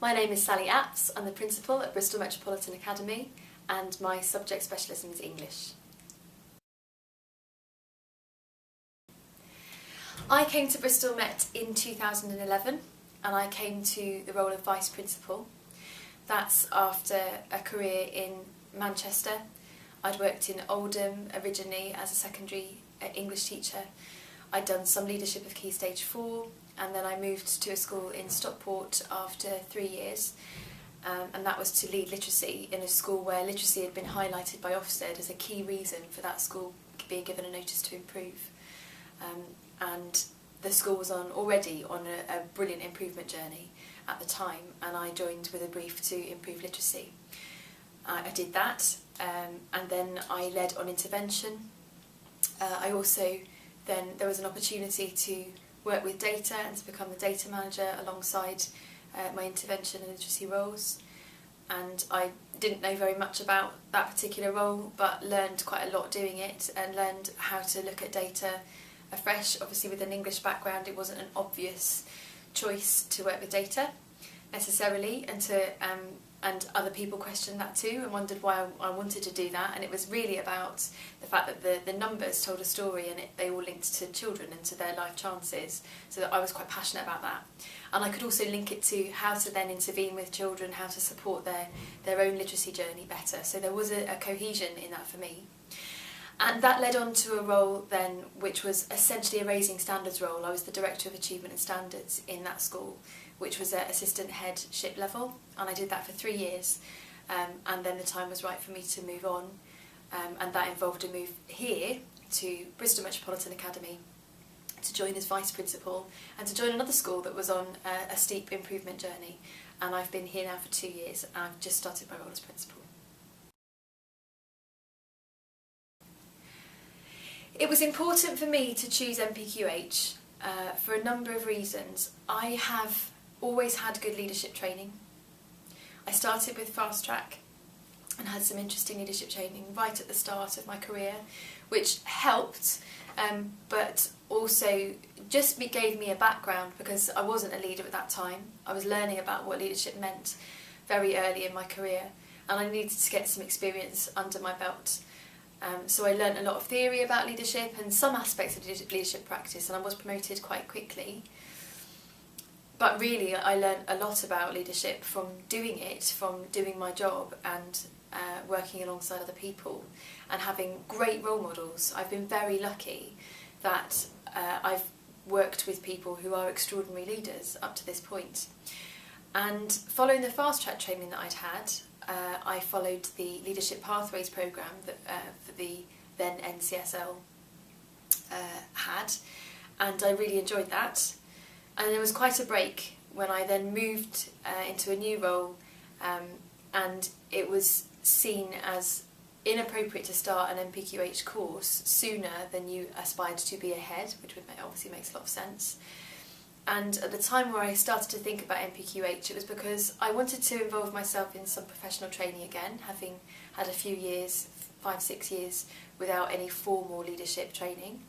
My name is Sally Apps. I'm the principal at Bristol Metropolitan Academy and my subject specialism is English. I came to Bristol Met in 2011 and I came to the role of Vice Principal. That's after a career in Manchester. I'd worked in Oldham originally as a secondary English teacher. I'd done some leadership of Key Stage 4 and then I moved to a school in Stockport after 3 years and that was to lead literacy in a school where literacy had been highlighted by Ofsted as a key reason for that school being given a notice to improve. And the school was already on a brilliant improvement journey at the time and I joined with a brief to improve literacy. I did that and then I led on intervention. I also there was an opportunity to work with data and to become the data manager alongside my intervention and literacy roles. And I didn't know very much about that particular role but learned quite a lot doing it and learned how to look at data afresh. Obviously with an English background it wasn't an obvious choice to work with data necessarily and other people questioned that too and wondered why I wanted to do that, and it was really about the fact that the numbers told a story and they all linked to children and to their life chances, so that I was quite passionate about that. And I could also link it to how to then intervene with children, how to support their own literacy journey better, so there was a cohesion in that for me. And that led on to a role then which was essentially a raising standards role. I was the Director of Achievement and Standards in that school, which was at assistant headship level, and I did that for 3 years and then the time was right for me to move on and that involved a move here to Bristol Metropolitan Academy to join as Vice Principal and to join another school that was on a steep improvement journey, and I've been here now for 2 years and I've just started my role as Principal. It was important for me to choose NPQH for a number of reasons. I have always had good leadership training. I started with Fast Track and had some interesting leadership training right at the start of my career, which helped, but also just gave me a background because I wasn't a leader at that time. I was learning about what leadership meant very early in my career and I needed to get some experience under my belt. So I learnt a lot of theory about leadership and some aspects of leadership practice, and I was promoted quite quickly. But really I learnt a lot about leadership from doing it, from doing my job and working alongside other people and having great role models. I've been very lucky that I've worked with people who are extraordinary leaders up to this point. And following the fast track training that I'd had, I followed the Leadership Pathways programme that the then NCSL had, and I really enjoyed that. And there was quite a break when I then moved into a new role and it was seen as inappropriate to start an NPQH course sooner than you aspired to be ahead, which obviously makes a lot of sense. And at the time where I started to think about NPQH, it was because I wanted to involve myself in some professional training again, having had a few years, 5-6 years, without any formal leadership training.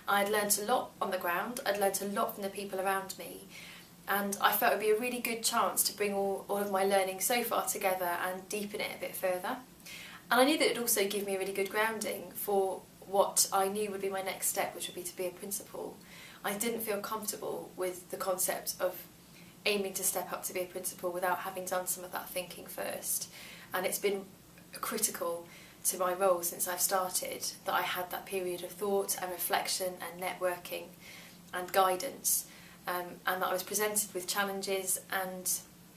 I'd learnt a lot on the ground, I'd learnt a lot from the people around me, and I felt it would be a really good chance to bring all of my learning so far together and deepen it a bit further. And I knew that it would also give me a really good grounding for what I knew would be my next step, which would be to be a principal. I didn't feel comfortable with the concept of aiming to step up to be a principal without having done some of that thinking first, and it's been critical to my role since I've started that I had that period of thought and reflection and networking and guidance, and that I was presented with challenges and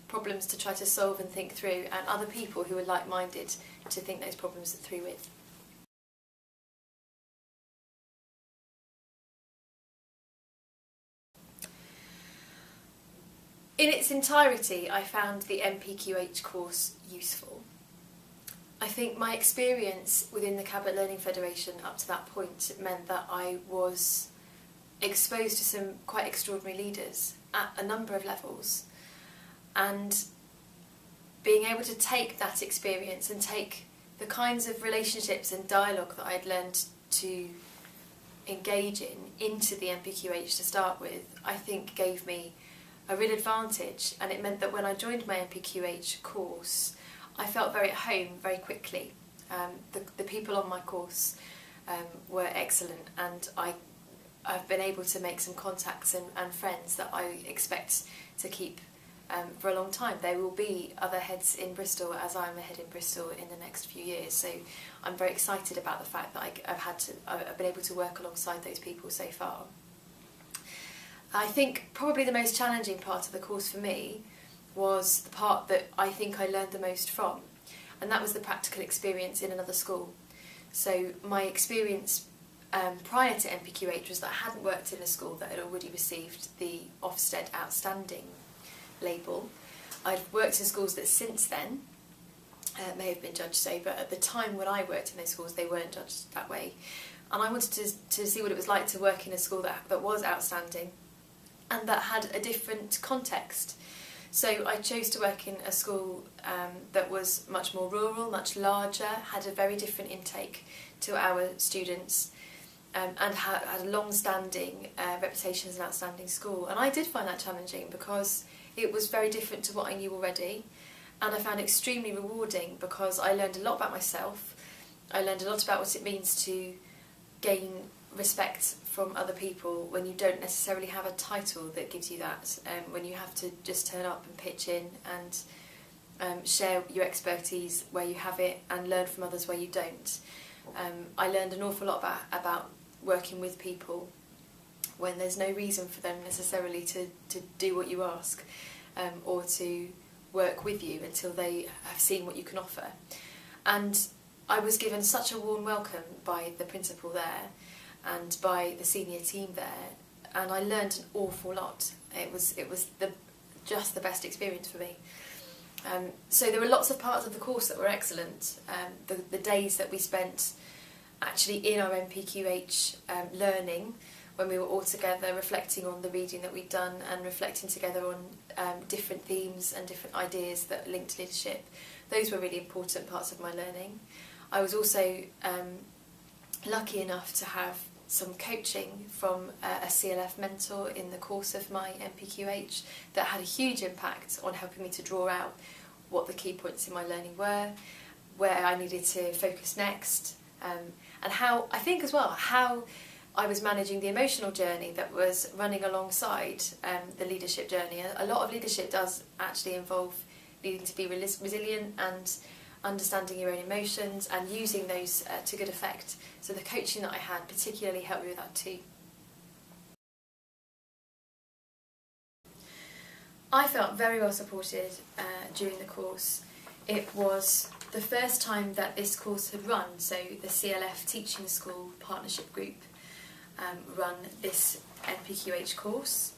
problems to try to solve and think through, and other people who were like-minded to think those problems through with. In its entirety, I found the NPQH course useful. I think my experience within the Cabinet Learning Federation up to that point meant that I was exposed to some quite extraordinary leaders at a number of levels, and being able to take that experience and take the kinds of relationships and dialogue that I'd learned to engage in into the NPQH to start with, I think gave me a real advantage, and it meant that when I joined my NPQH course, I felt very at home very quickly. The people on my course were excellent, and I've been able to make some contacts and friends that I expect to keep for a long time. There will be other heads in Bristol, as I'm a head in Bristol, in the next few years, so I'm very excited about the fact that I've been able to work alongside those people so far. I think probably the most challenging part of the course for me was the part that I think I learned the most from, and that was the practical experience in another school. So my experience prior to NPQH was that I hadn't worked in a school that had already received the Ofsted Outstanding label. I'd worked in schools that since then may have been judged so, but at the time when I worked in those schools they weren't judged that way. And I wanted to see what it was like to work in a school that was outstanding and that had a different context. So I chose to work in a school that was much more rural, much larger, had a very different intake to our students, and had a long-standing reputation as an outstanding school. And I did find that challenging because it was very different to what I knew already, and I found it extremely rewarding because I learned a lot about myself. I learned a lot about what it means to gain respect from other people when you don't necessarily have a title that gives you that, when you have to just turn up and pitch in and share your expertise where you have it and learn from others where you don't. I learned an awful lot about working with people when there's no reason for them necessarily to do what you ask, or to work with you until they have seen what you can offer. And I was given such a warm welcome by the principal there and by the senior team there, and I learned an awful lot. It was just the best experience for me. So there were lots of parts of the course that were excellent. The days that we spent actually in our NPQH learning, when we were all together reflecting on the reading that we'd done and reflecting together on different themes and different ideas that linked leadership, those were really important parts of my learning. I was also lucky enough to have some coaching from a CLF mentor in the course of my NPQH that had a huge impact on helping me to draw out what the key points in my learning were, where I needed to focus next, and how I was managing the emotional journey that was running alongside the leadership journey. A lot of leadership does actually involve needing to be resilient and understanding your own emotions and using those to good effect. So the coaching that I had particularly helped me with that too. I felt very well supported during the course. It was the first time that this course had run, so the CLF Teaching School Partnership Group run this NPQH course,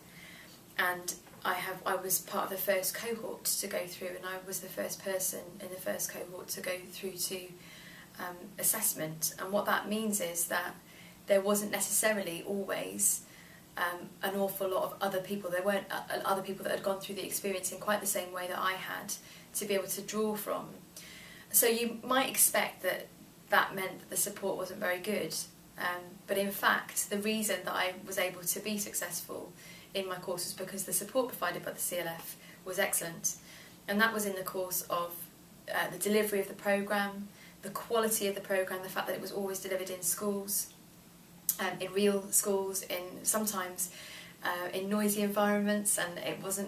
and I was part of the first cohort to go through, and I was the first person in the first cohort to go through to assessment. And what that means is that there wasn't necessarily always an awful lot of other people. There weren't other people that had gone through the experience in quite the same way that I had to be able to draw from. So you might expect that that meant that the support wasn't very good, but in fact the reason that I was able to be successful in my course was because the support provided by the CLF was excellent, and that was in the course of the delivery of the programme, the quality of the programme, the fact that it was always delivered in schools, in real schools, in sometimes in noisy environments, and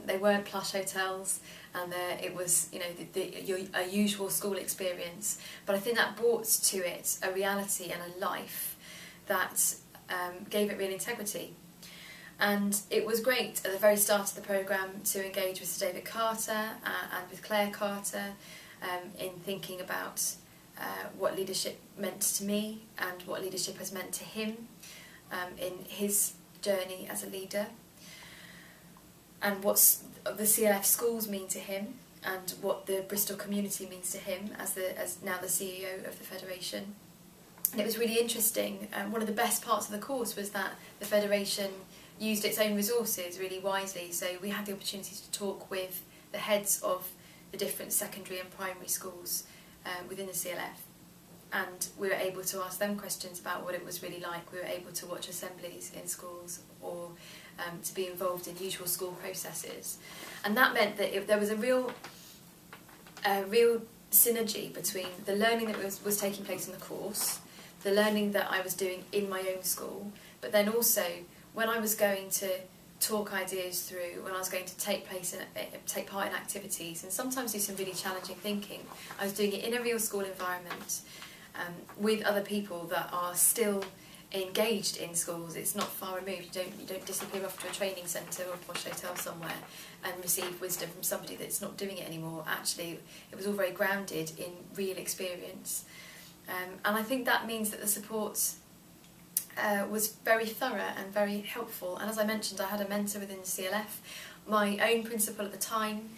they weren't plush hotels, and it was, you know, a usual school experience. But I think that brought to it a reality and a life that gave it real integrity. And it was great at the very start of the programme to engage with Sir David Carter and with Claire Carter in thinking about what leadership meant to me and what leadership has meant to him in his journey as a leader, and what the CLF schools mean to him, and what the Bristol community means to him as now the CEO of the Federation. And it was really interesting. One of the best parts of the course was that the Federation used its own resources really wisely. So we had the opportunity to talk with the heads of the different secondary and primary schools within the CLF, and we were able to ask them questions about what it was really like. We were able to watch assemblies in schools, or to be involved in usual school processes. And that meant that there was a real synergy between the learning that was taking place in the course, the learning that I was doing in my own school, but then also when I was going to talk ideas through, when I was going to take part in activities and sometimes do some really challenging thinking, I was doing it in a real school environment with other people that are still engaged in schools. It's not far removed. You don't disappear off to a training centre or a posh hotel somewhere and receive wisdom from somebody that's not doing it anymore. Actually, it was all very grounded in real experience. And I think that means that the support was very thorough and very helpful. And as I mentioned, I had a mentor within the CLF. My own principal at the time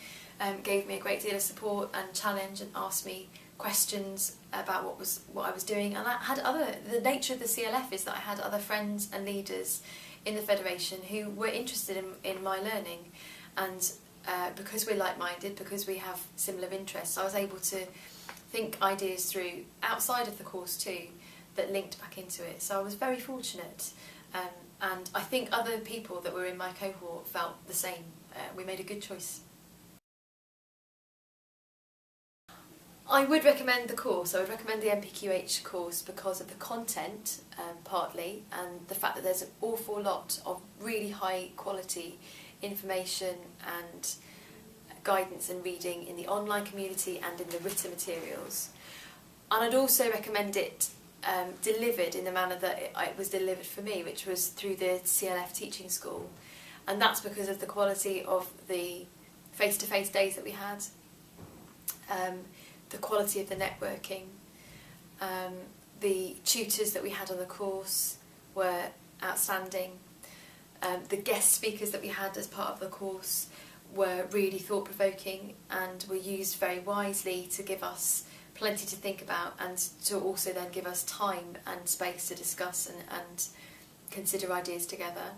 gave me a great deal of support and challenge and asked me questions about what I was doing. And I had the nature of the CLF is that I had other friends and leaders in the Federation who were interested in my learning. And because we're like-minded, because we have similar interests, I was able to think ideas through outside of the course too, that linked back into it. So I was very fortunate, and I think other people that were in my cohort felt the same. We made a good choice. I would recommend the course. I would recommend the NPQH course because of the content, partly, and the fact that there's an awful lot of really high quality information and guidance and reading in the online community and in the written materials. And I'd also recommend it delivered in the manner that it was delivered for me, which was through the CLF teaching school. And that's because of the quality of the face-to-face days that we had, the quality of the networking, the tutors that we had on the course were outstanding, the guest speakers that we had as part of the course were really thought-provoking and were used very wisely to give us plenty to think about and to also then give us time and space to discuss and consider ideas together.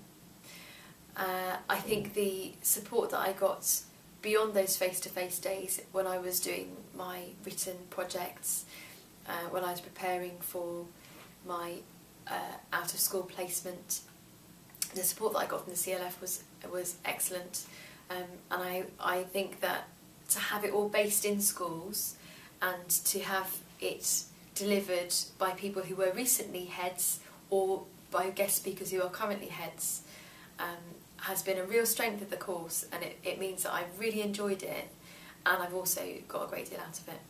I think the support that I got beyond those face-to-face days when I was doing my written projects, when I was preparing for my out-of-school placement, the support that I got from the CLF was excellent. And I think that to have it all based in schools and to have it delivered by people who were recently heads or by guest speakers who are currently heads has been a real strength of the course, and it means that I've really enjoyed it and I've also got a great deal out of it.